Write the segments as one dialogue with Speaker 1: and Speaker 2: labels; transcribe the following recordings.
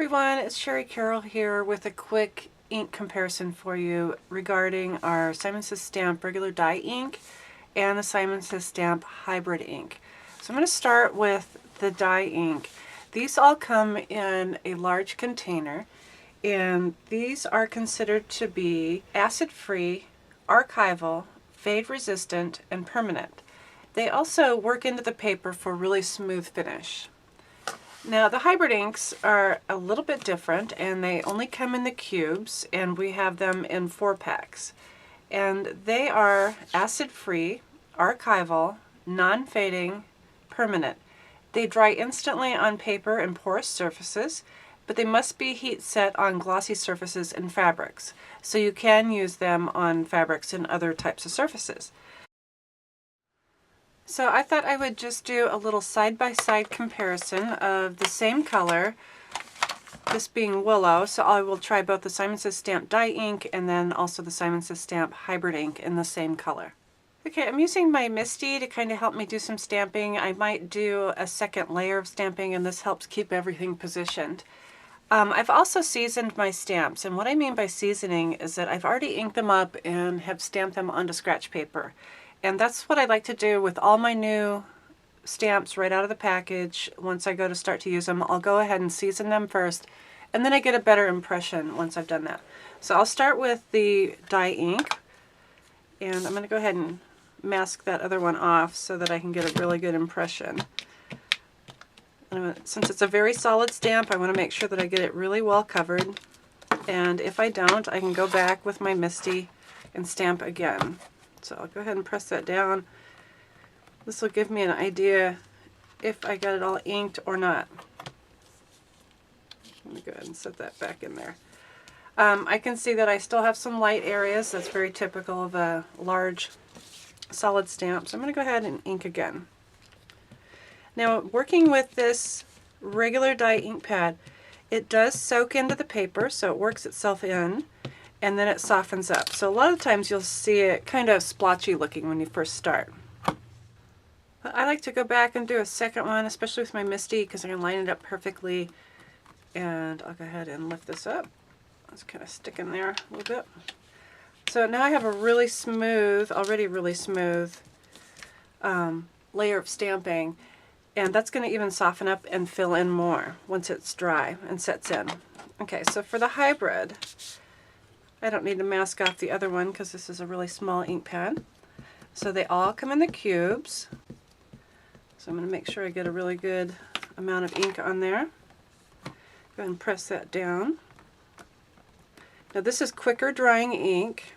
Speaker 1: everyone, it's Shari Carroll here with a quick ink comparison for you regarding our Simon Says Stamp regular dye ink and the Simon Says Stamp hybrid ink. So I'm going to start with the dye ink. These all come in a large container, and these are considered to be acid-free, archival, fade-resistant, and permanent. They also work into the paper for really smooth finish. Now the hybrid inks are a little bit different, and they only come in the cubes, and we have them in 4-packs. And they are acid-free, archival, non-fading, permanent. They dry instantly on paper and porous surfaces, but they must be heat set on glossy surfaces and fabrics. So you can use them on fabrics and other types of surfaces. So I thought I would just do a little side-by-side comparison of the same color, this being Willow. So I will try both the Simon Says Stamp dye ink and then also the Simon Says Stamp hybrid ink in the same color. Okay, I'm using my Misty to kind of help me do some stamping. I might do a second layer of stamping, and this helps keep everything positioned. I've also seasoned my stamps, and what I mean by seasoning is that I've already inked them up and have stamped them onto scratch paper. And that's what I like to do with all my new stamps right out of the package. Once I go to start to use them, I'll go ahead and season them first, and then I get a better impression once I've done that. So I'll start with the dye ink, and I'm going to go ahead and mask that other one off so that I can get a really good impression. Since it's a very solid stamp, I want to make sure that I get it really well covered, and if I don't, I can go back with my Misty and stamp again. So I'll go ahead and press that down. This will give me an idea if I got it all inked or not. Let me go ahead and set that back in there. I can see that I still have some light areas. That's very typical of a large solid stamp. So I'm going to go ahead and ink again. Now, working with this regular dye ink pad, it does soak into the paper, so it works itself in, and then it softens up. So a lot of times you'll see it kind of splotchy looking when you first start. But I like to go back and do a second one, especially with my Misty, because I can line it up perfectly. And I'll go ahead and lift this up. Let's kind of stick in there a little bit. So now I have a really smooth, already really smooth layer of stamping. And that's going to even soften up and fill in more once it's dry and sets in. Okay, so for the hybrid, I don't need to mask off the other one because this is a really small ink pad. So they all come in the cubes. So I'm going to make sure I get a really good amount of ink on there. Go ahead and press that down. Now this is quicker drying ink.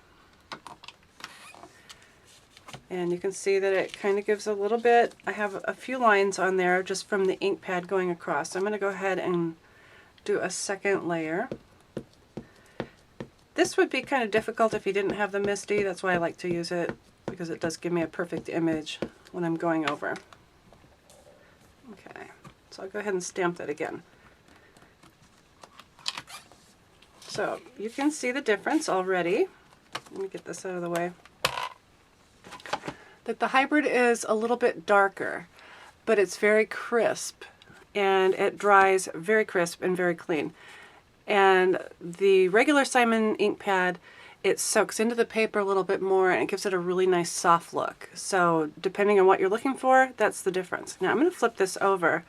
Speaker 1: And you can see that it kind of gives a little bit. I have a few lines on there just from the ink pad going across. So I'm going to go ahead and do a second layer. This would be kind of difficult if you didn't have the Misty. That's why I like to use it, because it does give me a perfect image when I'm going over. Okay, so I'll go ahead and stamp that again. So you can see the difference already. Let me get this out of the way. That the hybrid is a little bit darker, but it's very crisp, and it dries very crisp and very clean. And the regular Simon ink pad, it soaks into the paper a little bit more, and it gives it a really nice soft look. So depending on what you're looking for, that's the difference. Now I'm going to flip this over,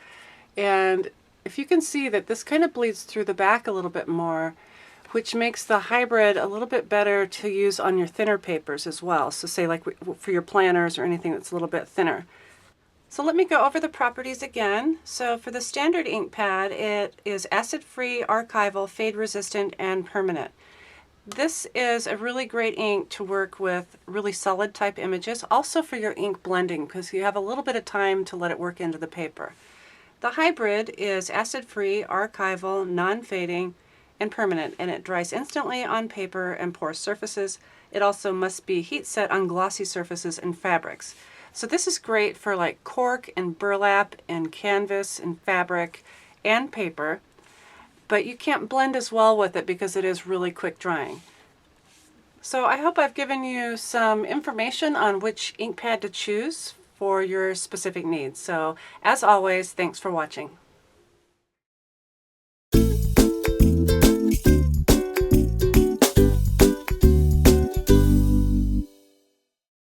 Speaker 1: and if you can see that this kind of bleeds through the back a little bit more, which makes the hybrid a little bit better to use on your thinner papers as well. So say like for your planners or anything that's a little bit thinner. So let me go over the properties again. So for the standard ink pad, it is acid-free, archival, fade-resistant, and permanent. This is a really great ink to work with really solid type images, also for your ink blending, because you have a little bit of time to let it work into the paper. The hybrid is acid-free, archival, non-fading, and permanent, and it dries instantly on paper and porous surfaces. It also must be heat set on glossy surfaces and fabrics. So this is great for like cork and burlap and canvas and fabric and paper, but you can't blend as well with it because it is really quick drying. So I hope I've given you some information on which ink pad to choose for your specific needs. So as always, thanks for watching.